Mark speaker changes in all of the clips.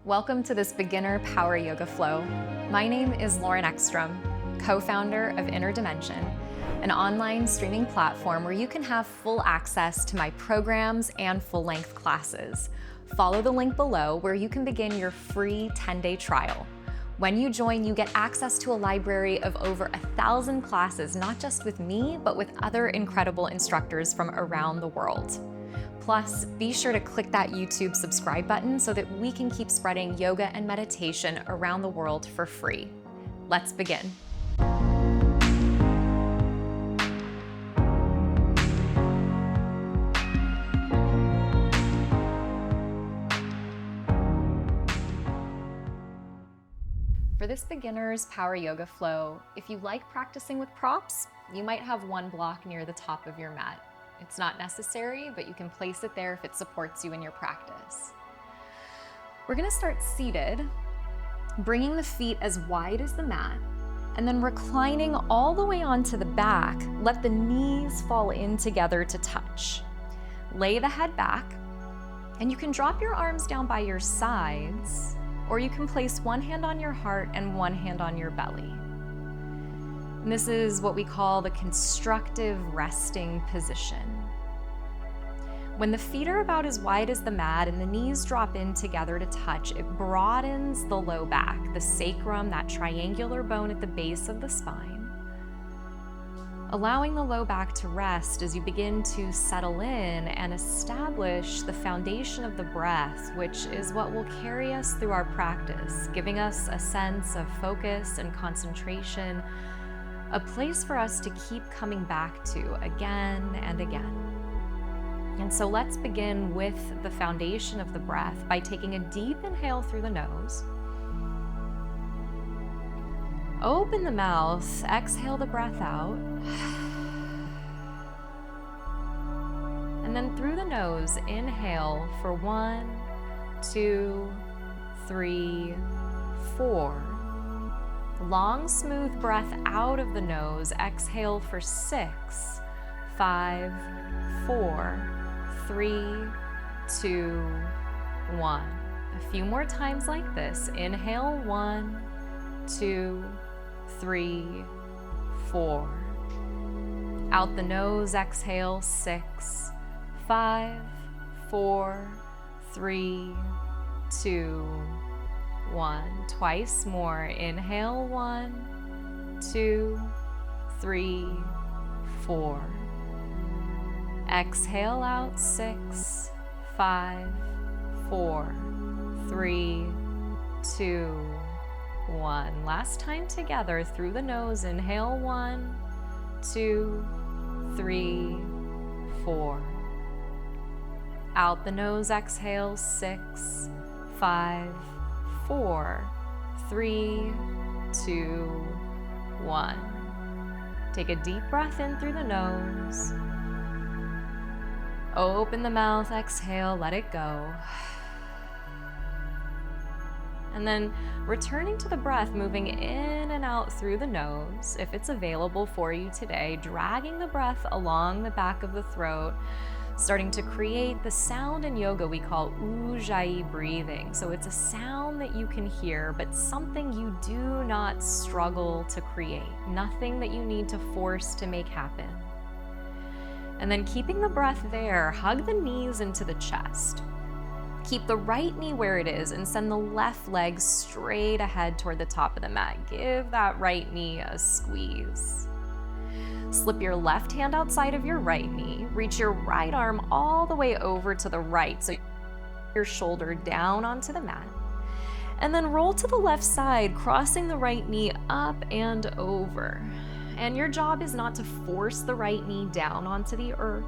Speaker 1: Welcome to this beginner power yoga flow. My name is Eckstrom, co-founder of Inner Dimension, an online streaming platform where you can have full access to my programs and full-length classes. Follow the link below where you can begin your free 10-day trial. When you join, you get access to a library of over 1,000 classes, not just with me, but with other incredible instructors from around the world. Plus, be sure to click that YouTube subscribe button so that we can keep spreading yoga and meditation around the world for free. Let's begin. For this beginner's power yoga flow, if you like practicing with props, you might have one block near the top of your mat. It's not necessary, but you can place it there if it supports you in your practice. We're gonna start seated, bringing the feet as wide as the mat, and then reclining all the way onto the back. Let the knees fall in together to touch. Lay the head back, and you can drop your arms down by your sides, or you can place one hand on your heart and one hand on your belly. And this is what we call the constructive resting position. When the feet are about as wide as the mat and the knees drop in together to touch, it broadens the low back, the sacrum, that triangular bone at the base of the spine, allowing the low back to rest as you begin to settle in and establish the foundation of the breath, which is what will carry us through our practice, giving us a sense of focus and concentration, a place for us to keep coming back to again and again. And so let's begin with the foundation of the breath by taking a deep inhale through the nose. Open the mouth, exhale the breath out. And then through the nose, inhale for 1, 2, 3, 4. Long, smooth breath out of the nose. Exhale for 6, 5, 4, 3, 2, 1. A few more times like this. Inhale, 1, 2, 3, 4. Out the nose, exhale, 6, 5, 4, 3, 2, 1. Twice more. Inhale, 1, 2, 3, 4. Exhale out, 6, 5, 4, 3, 2, 1. Last time together through the nose. Inhale, 1, 2, 3, 4. Out the nose, exhale, 6, 5, 4, 3, 2, 1. Take a deep breath in through the nose. Open the mouth, exhale, let it go. And then returning to the breath, moving in and out through the nose, if it's available for you today, dragging the breath along the back of the throat, starting to create the sound in yoga we call ujjayi breathing. So it's a sound that you can hear, but something you do not struggle to create, nothing that you need to force to make happen. And then keeping the breath there, hug the knees into the chest. Keep the right knee where it is and send the left leg straight ahead toward the top of the mat. Give that right knee a squeeze. Slip your left hand outside of your right knee. Reach your right arm all the way over to the right, so your shoulder down onto the mat. And then roll to the left side, crossing the right knee up and over. And your job is not to force the right knee down onto the earth.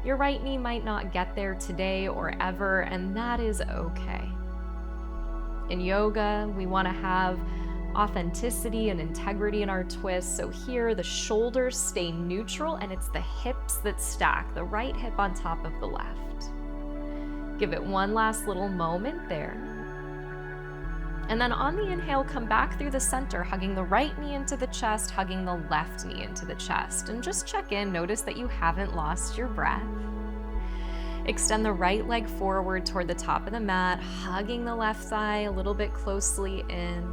Speaker 1: Your right knee might not get there today or ever, and that is okay. In yoga, we want to have authenticity and integrity in our twists. So here, the shoulders stay neutral and it's the hips that stack, the right hip on top of the left. Give it one last little moment there. And then on the inhale, come back through the center, hugging the right knee into the chest, hugging the left knee into the chest. And just check in, notice that you haven't lost your breath. Extend the right leg forward toward the top of the mat, hugging the left thigh a little bit closely in.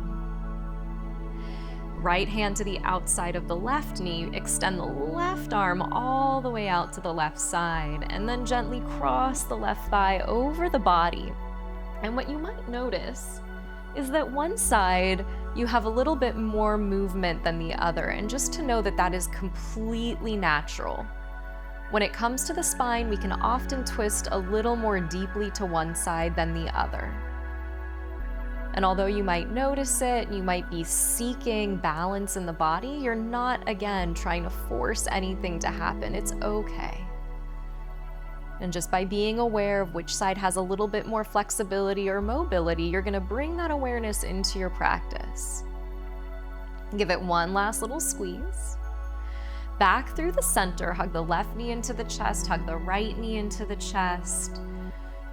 Speaker 1: Right hand to the outside of the left knee, extend the left arm all the way out to the left side, and then gently cross the left thigh over the body. And what you might notice is that one side you have a little bit more movement than the other, and just to know that that is completely natural. When it comes to the spine, we can often twist a little more deeply to one side than the other. And although you might notice it, you might be seeking balance in the body, you're not, again, trying to force anything to happen. It's okay. And just by being aware of which side has a little bit more flexibility or mobility, you're going to bring that awareness into your practice. Give it one last little squeeze. Back through the center, hug the left knee into the chest, hug the right knee into the chest.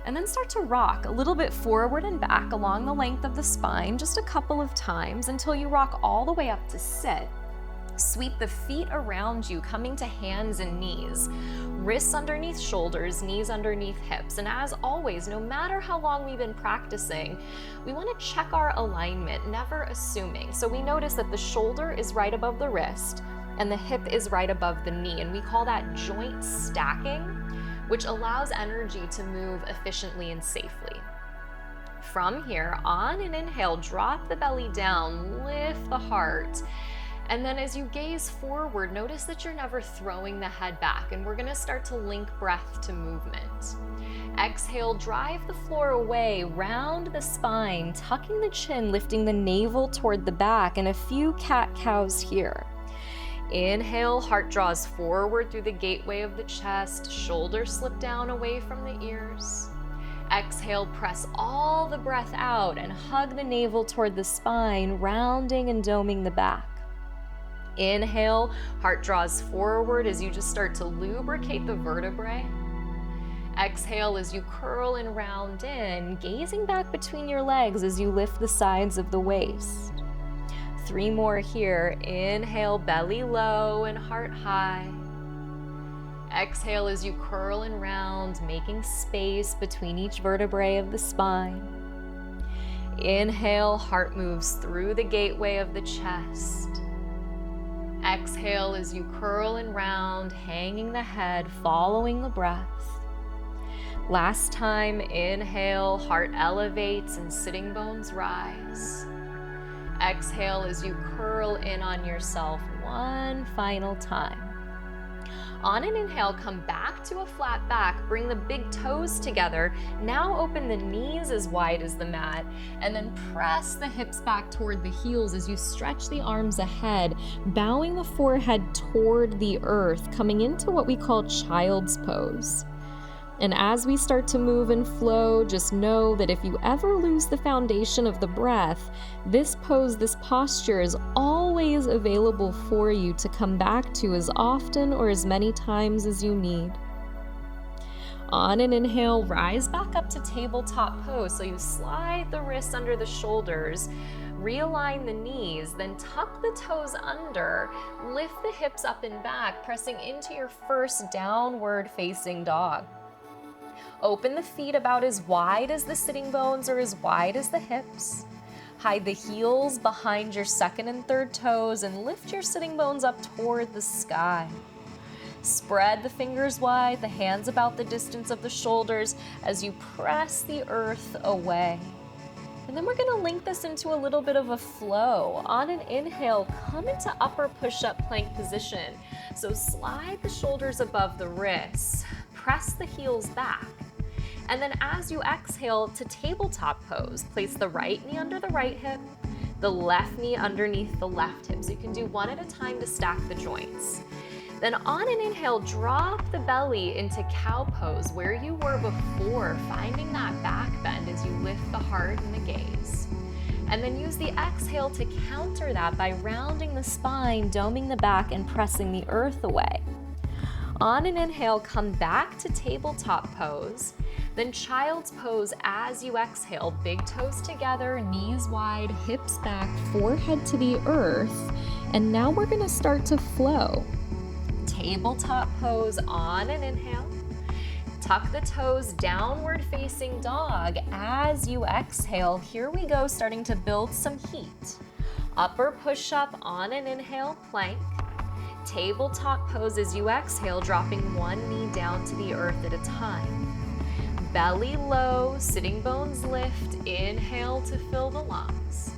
Speaker 1: And then start to rock a little bit forward and back along the length of the spine just a couple of times until you rock all the way up to sit. Sweep the feet around you, coming to hands and knees. Wrists underneath shoulders, knees underneath hips. And as always, no matter how long we've been practicing, we want to check our alignment, never assuming. So we notice that the shoulder is right above the wrist and the hip is right above the knee. And we call that joint stacking, which allows energy to move efficiently and safely. From here, on an inhale, drop the belly down, lift the heart. And then as you gaze forward, notice that you're never throwing the head back, and we're gonna start to link breath to movement. Exhale, drive the floor away, round the spine, tucking the chin, lifting the navel toward the back, and a few cat-cows here. Inhale, heart draws forward through the gateway of the chest, shoulders slip down away from the ears. Exhale, press all the breath out and hug the navel toward the spine, rounding and doming the back. Inhale, heart draws forward as you just start to lubricate the vertebrae. Exhale as you curl and round in, gazing back between your legs as you lift the sides of the waist. 3 more here. Inhale, belly low and heart high. Exhale as you curl and round, making space between each vertebrae of the spine. Inhale, heart moves through the gateway of the chest. Exhale as you curl and round, hanging the head, following the breath. Last time, inhale, heart elevates and sitting bones rise. Exhale as you curl in on yourself one final time. On an inhale, come back to a flat back, bring the big toes together. Now open the knees as wide as the mat, and then press the hips back toward the heels as you stretch the arms ahead, bowing the forehead toward the earth, coming into what we call child's pose. And as we start to move and flow, just know that if you ever lose the foundation of the breath, this pose, this posture is always available for you to come back to as often or as many times as you need. On an inhale, rise back up to tabletop pose. So you slide the wrists under the shoulders, realign the knees, then tuck the toes under, lift the hips up and back, pressing into your first downward facing dog. Open the feet about as wide as the sitting bones or as wide as the hips. Hide the heels behind your second and third toes and lift your sitting bones up toward the sky. Spread the fingers wide, the hands about the distance of the shoulders as you press the earth away. And then we're gonna link this into a little bit of a flow. On an inhale, come into upper push-up plank position. So slide the shoulders above the wrists, press the heels back. And then as you exhale to tabletop pose, place the right knee under the right hip, the left knee underneath the left hip. So you can do one at a time to stack the joints. Then on an inhale, drop the belly into cow pose where you were before, finding that back bend as you lift the heart and the gaze. And then use the exhale to counter that by rounding the spine, doming the back, and pressing the earth away. On an inhale, come back to tabletop pose, then child's pose as you exhale, big toes together, knees wide, hips back, forehead to the earth. And now we're gonna start to flow. Tabletop pose on an inhale. Tuck the toes, downward facing dog. As you exhale, here we go, starting to build some heat. Upper push-up on an inhale, plank. Tabletop pose as you exhale, dropping one knee down to the earth at a time. Belly low, sitting bones lift. Inhale to fill the lungs.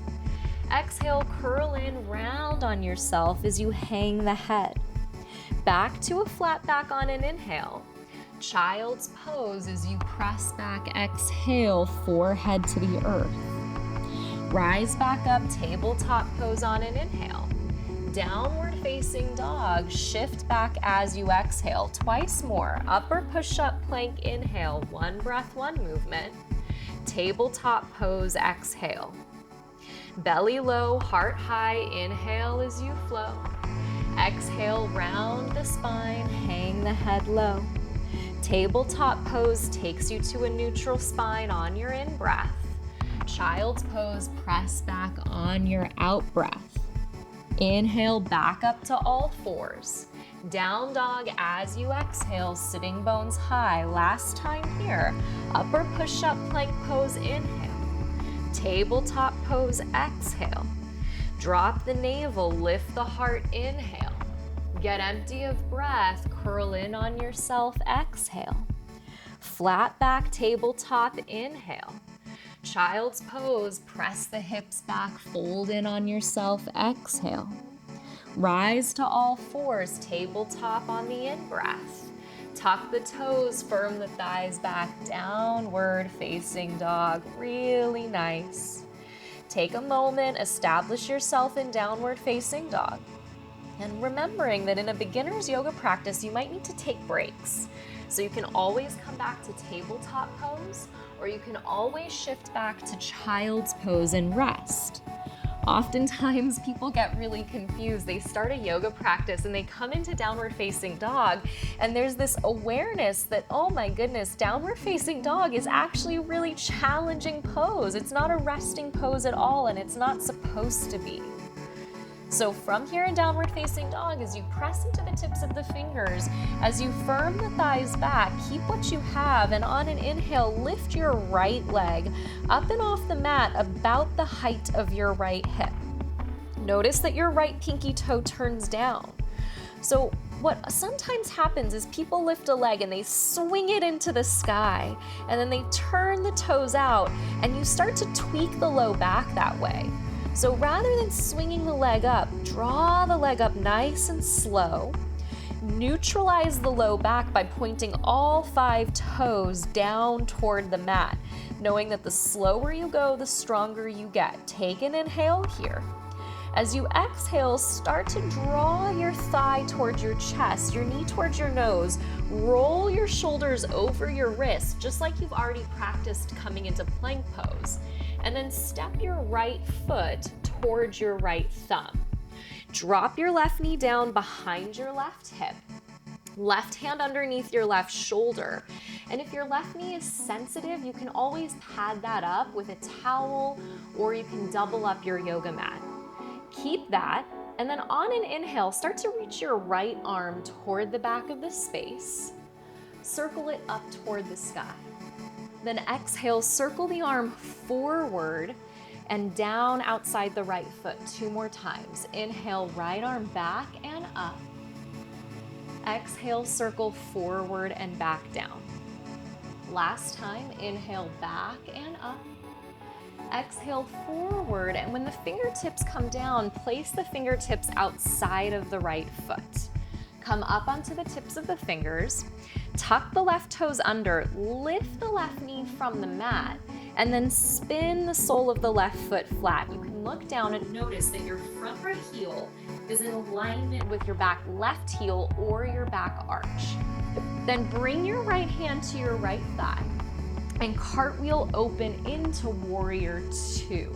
Speaker 1: Exhale, curl in, round on yourself as you hang the head. Back to a flat back on an inhale. Child's pose as you press back, exhale, forehead to the earth. Rise back up, tabletop pose on an inhale. Downward facing dog, shift back as you exhale, twice more. Upper push-up plank, inhale, one breath, one movement. Tabletop pose, exhale. Belly low, heart high, inhale as you flow. Exhale, round the spine, hang the head low. Tabletop pose takes you to a neutral spine on your in-breath. Child's pose, press back on your out-breath. Inhale, back up to all fours. Down dog as you exhale, sitting bones high. Last time here. Upper push-up plank pose, inhale. Tabletop pose, exhale. Drop the navel, lift the heart, inhale. Get empty of breath, curl in on yourself, exhale. Flat back, tabletop, inhale. Child's pose, press the hips back, fold in on yourself, exhale. Rise to all fours, tabletop on the in-breath. Tuck the toes, firm the thighs back, downward facing dog, really nice. Take a moment, establish yourself in downward facing dog. And remembering that in a beginner's yoga practice, you might need to take breaks. So you can always come back to tabletop pose, or you can always shift back to child's pose and rest. Oftentimes people get really confused. They start a yoga practice and they come into downward facing dog, and there's this awareness that, oh my goodness, downward facing dog is actually a really challenging pose. It's not a resting pose at all, and it's not supposed to be. So from here in downward facing dog, as you press into the tips of the fingers, as you firm the thighs back, keep what you have, and on an inhale, lift your right leg up and off the mat about the height of your right hip. Notice that your right pinky toe turns down. So what sometimes happens is people lift a leg and they swing it into the sky, and then they turn the toes out, and you start to tweak the low back that way. So rather than swinging the leg up, draw the leg up nice and slow. Neutralize the low back by pointing all 5 toes down toward the mat, knowing that the slower you go, the stronger you get. Take an inhale here. As you exhale, start to draw your thigh towards your chest, your knee towards your nose. Roll your shoulders over your wrist, just like you've already practiced coming into plank pose. And then step your right foot towards your right thumb. Drop your left knee down behind your left hip. Left hand underneath your left shoulder. And if your left knee is sensitive, you can always pad that up with a towel, or you can double up your yoga mat. Keep that, and then on an inhale, start to reach your right arm toward the back of the space. Circle it up toward the sky. Then exhale, circle the arm forward and down outside the right foot 2 more times. Inhale, right arm back and up. Exhale, circle forward and back down. Last time, inhale, back and up. Exhale, forward, and when the fingertips come down, place the fingertips outside of the right foot. Come up onto the tips of the fingers. Tuck the left toes under, lift the left knee from the mat, and then spin the sole of the left foot flat. You can look down and notice that your front right heel is in alignment with your back left heel or your back arch. Then bring your right hand to your right thigh and cartwheel open into warrior 2.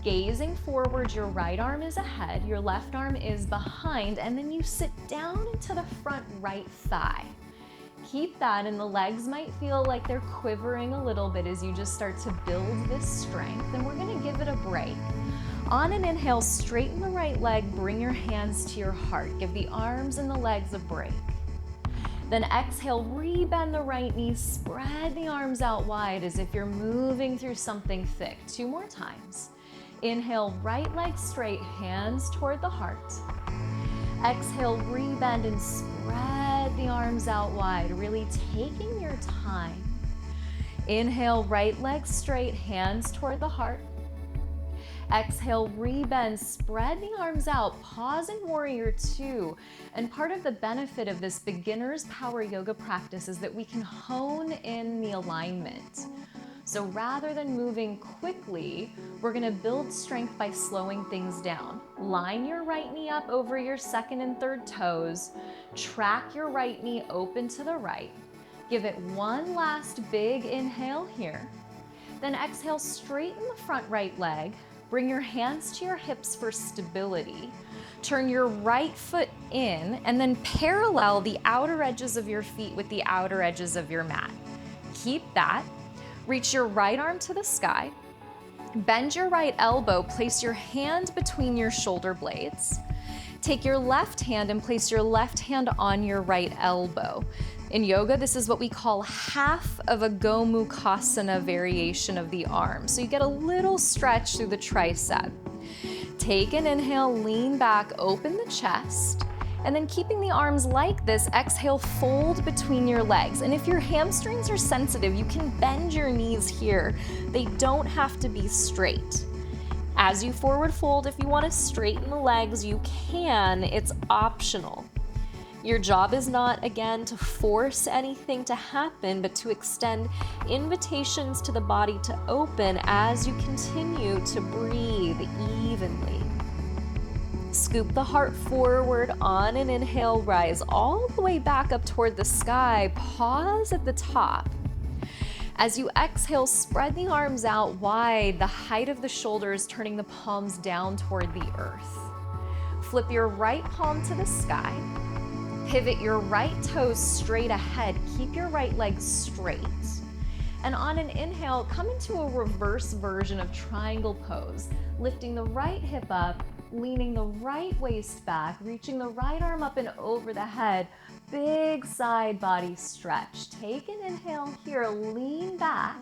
Speaker 1: Gazing forward, your right arm is ahead, your left arm is behind, and then you sit down into the front right thigh. Keep that, and the legs might feel like they're quivering a little bit as you just start to build this strength, and we're gonna give it a break. On an inhale, straighten the right leg, bring your hands to your heart. Give the arms and the legs a break. Then exhale, rebend the right knee, spread the arms out wide as if you're moving through something thick. 2 more times. Inhale, right leg straight, hands toward the heart. Exhale, rebend and spread the arms out wide, really taking your time. Inhale, right leg straight, hands toward the heart. Exhale, rebend, spread the arms out, pause in warrior 2. And part of the benefit of this beginner's power yoga practice is that we can hone in the alignment. So rather than moving quickly, we're gonna build strength by slowing things down. Line your right knee up over your second and third toes. Track your right knee open to the right. Give it one last big inhale here. Then exhale, straighten the front right leg. Bring your hands to your hips for stability. Turn your right foot in and then parallel the outer edges of your feet with the outer edges of your mat. Keep that. Reach your right arm to the sky. Bend your right elbow, place your hand between your shoulder blades. Take your left hand and place your left hand on your right elbow. In yoga, this is what we call half of a Gomukhasana variation of the arm. So you get a little stretch through the tricep. Take an inhale, lean back, open the chest. And then keeping the arms like this, exhale, fold between your legs. And if your hamstrings are sensitive, you can bend your knees here. They don't have to be straight. As you forward fold, if you want to straighten the legs, you can. It's optional. Your job is not, again, to force anything to happen, but to extend invitations to the body to open as you continue to breathe evenly. Scoop the heart forward on an inhale, rise all the way back up toward the sky. Pause at the top. As you exhale, spread the arms out wide, the height of the shoulders, turning the palms down toward the earth. Flip your right palm to the sky. Pivot your right toes straight ahead. Keep your right leg straight. And on an inhale, come into a reverse version of triangle pose, lifting the right hip up, leaning the right waist back, reaching the right arm up and over the head. Big side body stretch. Take an inhale here, lean back.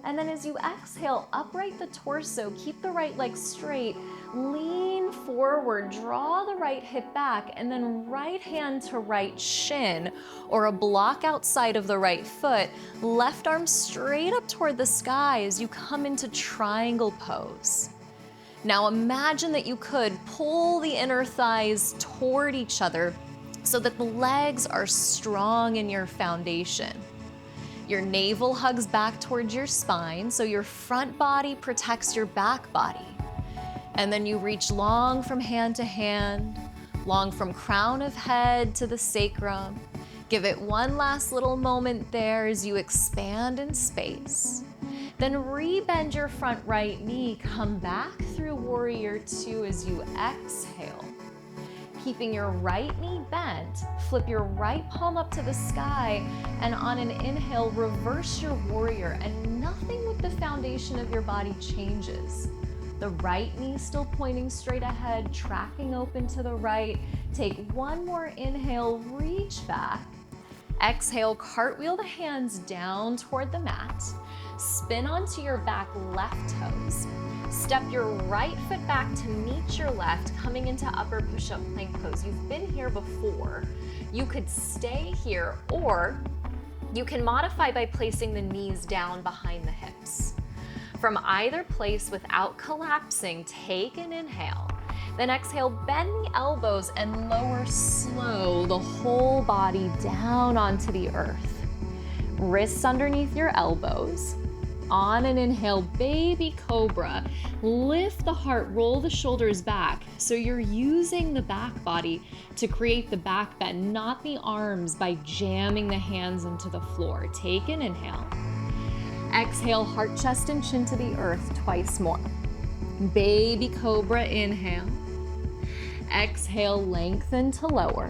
Speaker 1: And then as you exhale, upright the torso, keep the right leg straight, lean forward, draw the right hip back, and then right hand to right shin, or a block outside of the right foot, left arm straight up toward the sky as you come into triangle pose. Now imagine that you could pull the inner thighs toward each other so that the legs are strong in your foundation. Your navel hugs back towards your spine, so your front body protects your back body. And then you reach long from hand to hand, long from crown of head to the sacrum. Give it one last little moment there as you expand in space. Then rebend your front right knee, come back through warrior 2 as you exhale. Keeping your right knee bent, flip your right palm up to the sky, and on an inhale, reverse your warrior, and nothing with the foundation of your body changes. The right knee still pointing straight ahead, tracking open to the right. Take one more inhale, reach back. Exhale, cartwheel the hands down toward the mat. Spin onto your back left toes. Step your right foot back to meet your left, coming into upper push-up plank pose. You've been here before. You could stay here, or you can modify by placing the knees down behind the hips. From either place without collapsing, take an inhale. Then exhale, bend the elbows and lower slow the whole body down onto the earth. Wrists underneath your elbows. On an inhale, baby cobra. Lift the heart, roll the shoulders back. So you're using the back body to create the back bend, not the arms by jamming the hands into the floor. Take an inhale. Exhale, heart, chest, and chin to the earth twice more. Baby cobra, inhale. Exhale, lengthen to lower.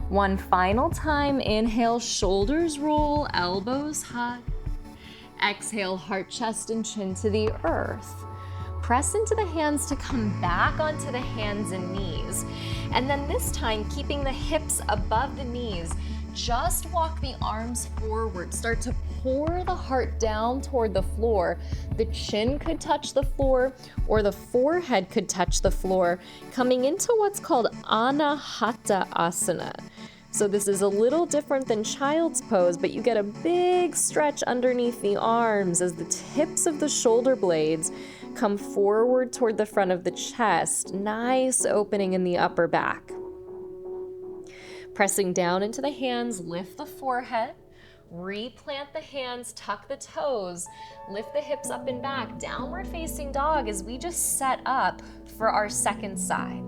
Speaker 1: One final time, inhale, shoulders roll, elbows hug. Exhale, heart, chest, and chin to the earth. Press into the hands to come back onto the hands and knees. And then this time, keeping the hips above the knees, just walk the arms forward. Start to pour the heart down toward the floor. The chin could touch the floor or the forehead could touch the floor, coming into what's called Anahata Asana. So this is a little different than child's pose, but you get a big stretch underneath the arms as the tips of the shoulder blades come forward toward the front of the chest. Nice opening in the upper back. Pressing down into the hands, lift the forehead, replant the hands, tuck the toes, lift the hips up and back, downward facing dog as we just set up for our second side.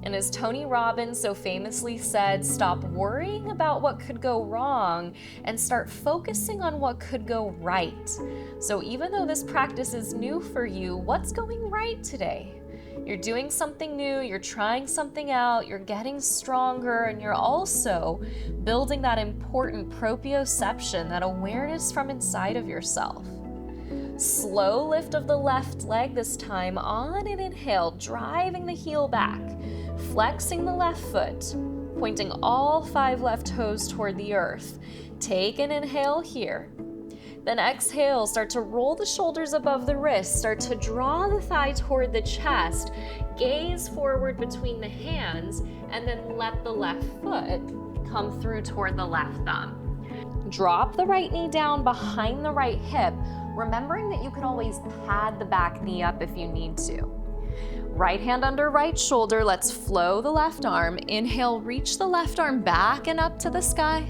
Speaker 1: And as Tony Robbins so famously said, stop worrying about what could go wrong and start focusing on what could go right. So even though this practice is new for you, what's going right today? You're doing something new, you're trying something out, you're getting stronger, and you're also building that important proprioception, that awareness from inside of yourself. Slow lift of the left leg this time. On an inhale, driving the heel back, flexing the left foot, pointing all 5 left toes toward the earth. Take an inhale here. Then exhale, start to roll the shoulders above the wrists, start to draw the thigh toward the chest, gaze forward between the hands, and then let the left foot come through toward the left thumb. Drop the right knee down behind the right hip, remembering that you can always pad the back knee up if you need to. Right hand under right shoulder, let's flow the left arm. Inhale, reach the left arm back and up to the sky.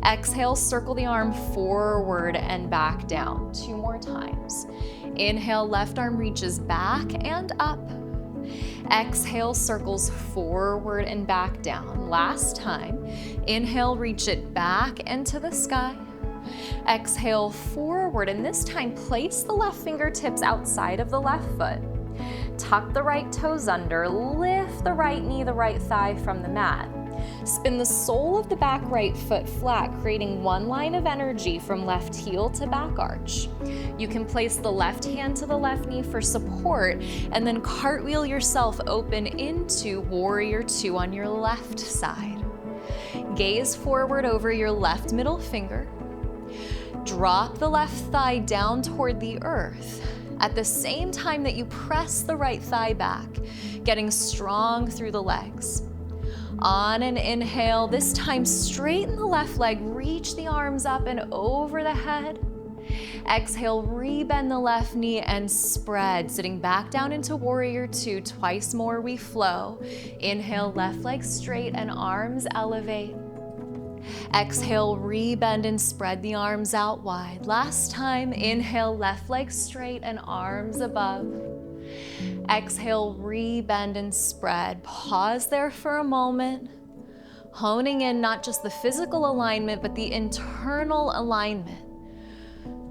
Speaker 1: Exhale, circle the arm forward and back down. 2 more times. Inhale, left arm reaches back and up. Exhale, circles forward and back down. Last time. Inhale, reach it back and to the sky. Exhale, forward, and this time place the left fingertips outside of the left foot. Tuck the right toes under, lift the right knee, the right thigh from the mat. Spin the sole of the back right foot flat, creating 1 line of energy from left heel to back arch. You can place the left hand to the left knee for support, and then cartwheel yourself open into Warrior 2 on your left side. Gaze forward over your left middle finger. Drop the left thigh down toward the earth at the same time that you press the right thigh back, getting strong through the legs. On an inhale, this time straighten the left leg, reach the arms up and over the head. Exhale, rebend the left knee and spread, sitting back down into Warrior 2. Twice more we flow. Inhale, left leg straight and arms elevate. Exhale, rebend and spread the arms out wide. Last time, inhale, left leg straight and arms above. Exhale, rebend and spread. Pause there for a moment, honing in not just the physical alignment, but the internal alignment,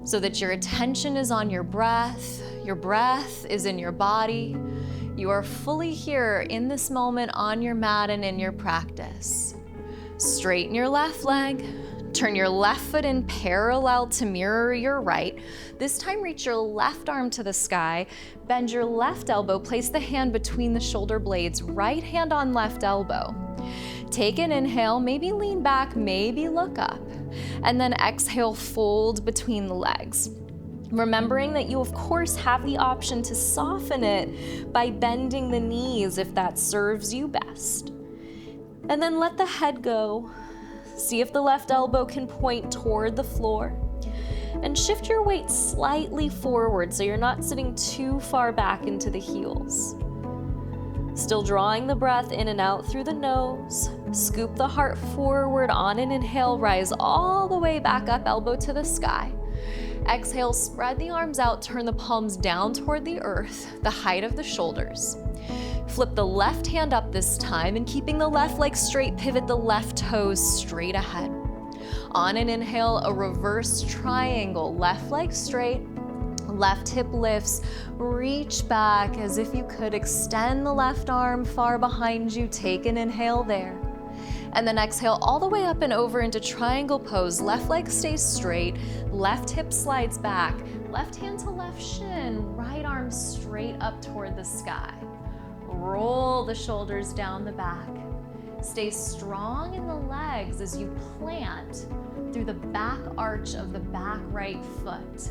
Speaker 1: so that your attention is on your breath is in your body. You are fully here in this moment on your mat and in your practice. Straighten your left leg. Turn your left foot in parallel to mirror your right. This time reach your left arm to the sky. Bend your left elbow. Place the hand between the shoulder blades. Right hand on left elbow. Take an inhale, maybe lean back, maybe look up. And then exhale, fold between the legs. Remembering that you, of course, have the option to soften it by bending the knees if that serves you best. And then let the head go. See if the left elbow can point toward the floor. And shift your weight slightly forward so you're not sitting too far back into the heels. Still drawing the breath in and out through the nose. Scoop the heart forward on an inhale, rise all the way back up, elbow to the sky. Exhale, spread the arms out, turn the palms down toward the earth, the height of the shoulders. Flip the left hand up this time, and keeping the left leg straight, pivot the left toes straight ahead. On an inhale, a reverse triangle, left leg straight, left hip lifts, reach back as if you could extend the left arm far behind you. Take an inhale there. And then exhale all the way up and over into triangle pose. Left leg stays straight, left hip slides back, left hand to left shin, right arm straight up toward the sky. Roll the shoulders down the back. Stay strong in the legs as you plant through the back arch of the back right foot.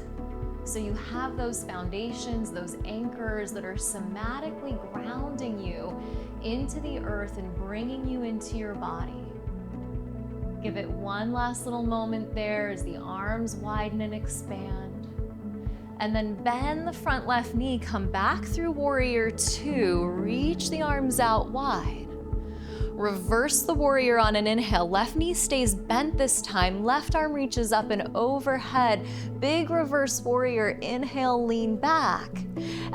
Speaker 1: So you have those foundations, those anchors that are somatically grounding you into the earth and bringing you into your body. Give it one last little moment there as the arms widen and expand. And then bend the front left knee, come back through warrior two, reach the arms out wide. Reverse the warrior on an inhale. Left knee stays bent this time. Left arm reaches up and overhead. Big reverse warrior. Inhale, lean back.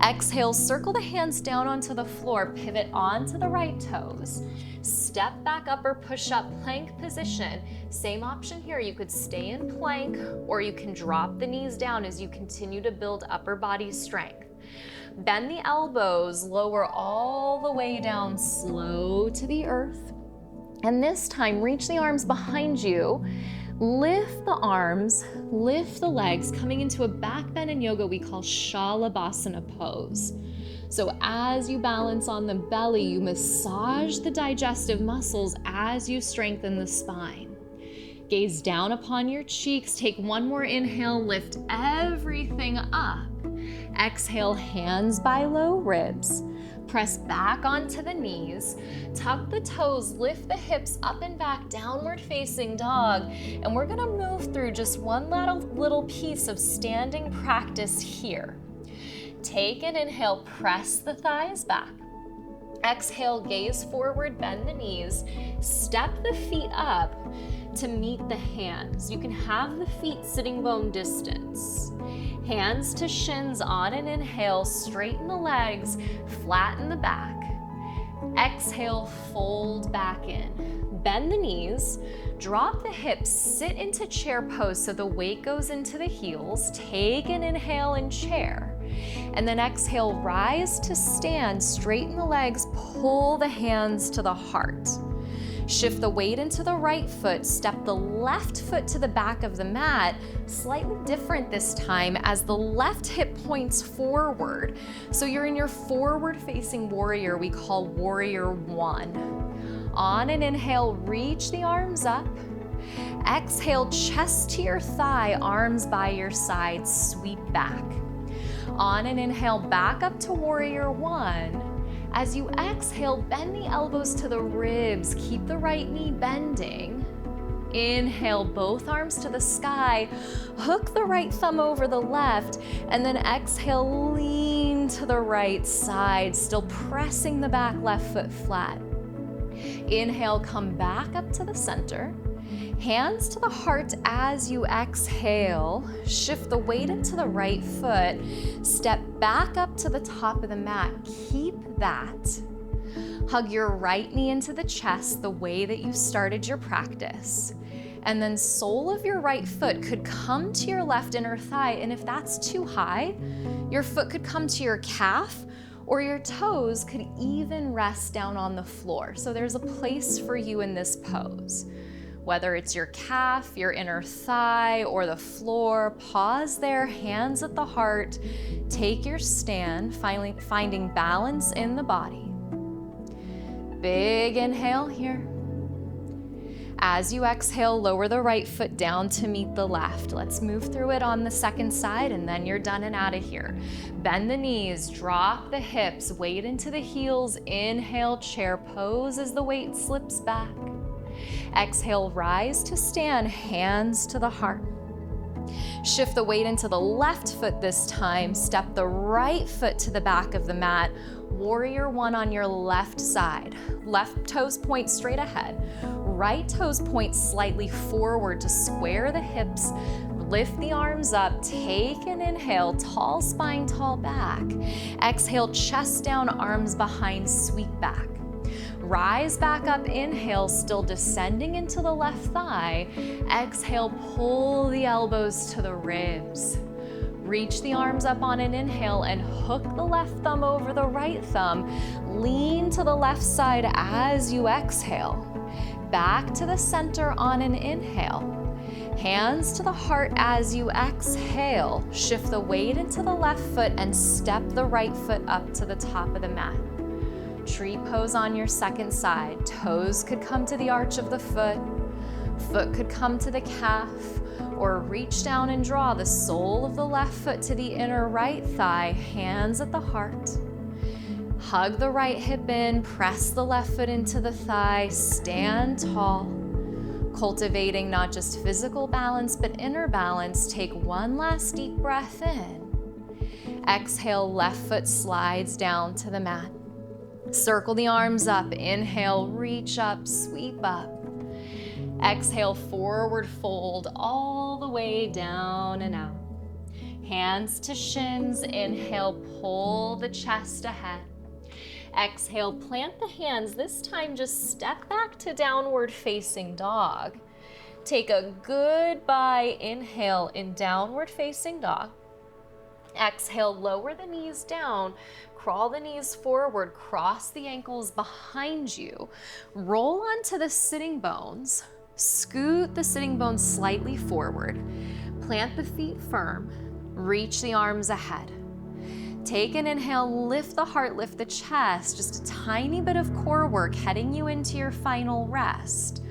Speaker 1: Exhale, circle the hands down onto the floor. Pivot onto the right toes. Step back up or push up, plank position. Same option here. You could stay in plank or you can drop the knees down as you continue to build upper body strength. Bend the elbows, lower all the way down, slow to the earth. And this time, reach the arms behind you. Lift the arms, lift the legs, coming into a back bend in yoga we call Shalabhasana pose. So as you balance on the belly, you massage the digestive muscles as you strengthen the spine. Gaze down upon your cheeks. Take one more inhale, lift everything up. Exhale, hands by low ribs. Press back onto the knees. Tuck the toes, lift the hips up and back, downward facing dog. And we're gonna move through just one little piece of standing practice here. Take an inhale, press the thighs back. Exhale, gaze forward, bend the knees. Step the feet up to meet the hands. You can have the feet sitting bone distance. Hands to shins on an inhale, straighten the legs, flatten the back. Exhale, fold back in. Bend the knees, drop the hips, sit into chair pose so the weight goes into the heels. Take an inhale in chair. And then exhale, rise to stand, straighten the legs, pull the hands to the heart. Shift the weight into the right foot, step the left foot to the back of the mat, slightly different this time as the left hip points forward. So you're in your forward facing warrior we call warrior one. On an inhale, reach the arms up. Exhale, chest to your thigh, arms by your side, sweep back. On an inhale, back up to warrior one. As you exhale, bend the elbows to the ribs. Keep the right knee bending. Inhale, both arms to the sky. Hook the right thumb over the left. And then exhale, lean to the right side, still pressing the back left foot flat. Inhale, come back up to the center. Hands to the heart as you exhale. Shift the weight into the right foot. Step back up to the top of the mat. Keep that. Hug your right knee into the chest the way that you started your practice. And then sole of your right foot could come to your left inner thigh. And if that's too high, your foot could come to your calf or your toes could even rest down on the floor. So there's a place for you in this pose. Whether it's your calf, your inner thigh, or the floor, pause there, hands at the heart. Take your stand, finding balance in the body. Big inhale here. As you exhale, lower the right foot down to meet the left. Let's move through it on the second side, and then you're done and out of here. Bend the knees, drop the hips, weight into the heels. Inhale, chair pose as the weight slips back. Exhale, rise to stand, hands to the heart. Shift the weight into the left foot this time. Step the right foot to the back of the mat. Warrior one on your left side. Left toes point straight ahead. Right toes point slightly forward to square the hips. Lift the arms up, take an inhale, tall spine, tall back. Exhale, chest down, arms behind, sweep back. Rise back up, inhale, still descending into the left thigh. Exhale, pull the elbows to the ribs. Reach the arms up on an inhale and hook the left thumb over the right thumb. Lean to the left side as you exhale. back to the center on an inhale. Hands to the heart as you exhale. Shift the weight into the left foot and step the right foot up to the top of the mat. Tree pose on your second side. Toes could come to the arch of the foot. Foot could come to the calf, or reach down and draw the sole of the left foot to the inner right thigh, hands at the heart. Hug the right hip in, press the left foot into the thigh, stand tall. Cultivating not just physical balance, but inner balance, take one last deep breath in. Exhale, left foot slides down to the mat. Circle the arms up, inhale, reach up, sweep up. Exhale, forward fold all the way down and out. Hands to shins, inhale, pull the chest ahead. Exhale, plant the hands. This time, just step back to downward facing dog. Take a goodbye inhale in downward facing dog. Exhale, lower the knees down, crawl the knees forward, cross the ankles behind you. Roll onto the sitting bones. Scoot the sitting bones slightly forward. Plant the feet firm. Reach the arms ahead. Take an inhale, lift the heart, lift the chest, just a tiny bit of core work heading you into your final rest.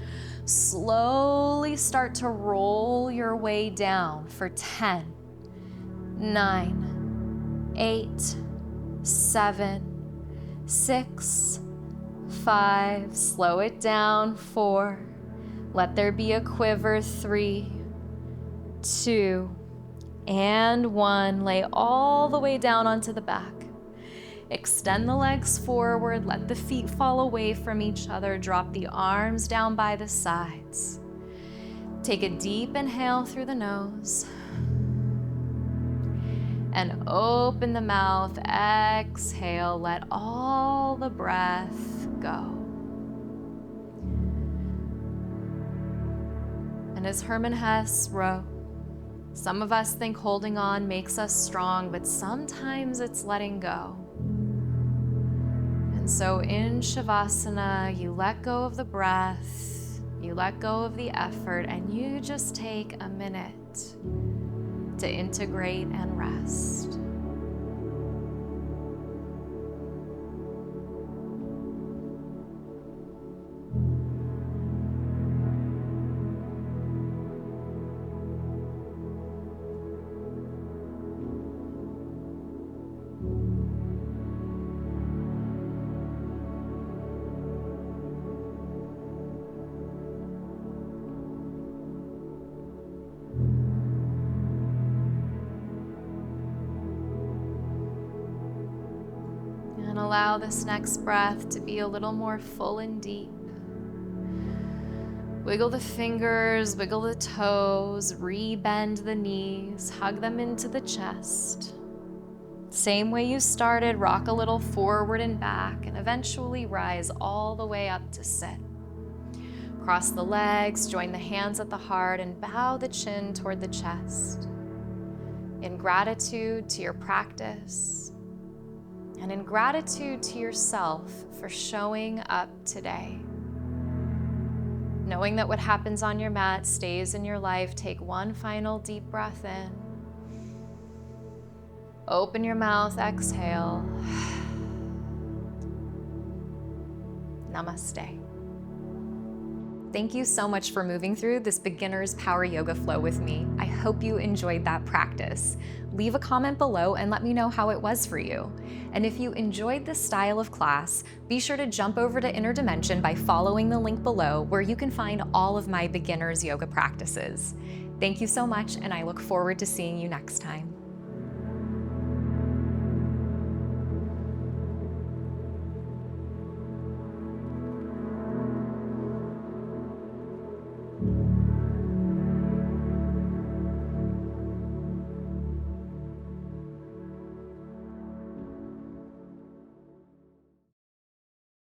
Speaker 1: Slowly start to roll your way down for 10, 9, 8, 7, 6, 5, slow it down, 4, let there be a quiver, 3, 2, and 1. Lay all the way down onto the back. Extend the legs forward, let the feet fall away from each other, drop the arms down by the sides. Take a deep inhale through the nose. And open the mouth, exhale, let all the breath go. And as Hermann Hesse wrote, some of us think holding on makes us strong, but sometimes it's letting go. And so in Shavasana, you let go of the breath, you let go of the effort, and you just take a minute to integrate and rest. And allow this next breath to be a little more full and deep. Wiggle the fingers, wiggle the toes, re-bend the knees, hug them into the chest. Same way you started, rock a little forward and back, and eventually rise all the way up to sit. Cross the legs, join the hands at the heart, and bow the chin toward the chest. In gratitude to your practice, and in gratitude to yourself for showing up today. Knowing that what happens on your mat stays in your life, take one final deep breath in. Open your mouth, exhale. Namaste. Thank you so much for moving through this beginner's power yoga flow with me. I hope you enjoyed that practice. Leave a comment below and let me know how it was for you. And if you enjoyed this style of class, be sure to jump over to Inner Dimension by following the link below, where you can find all of my beginner's yoga practices. Thank you so much, and I look forward to seeing you next time.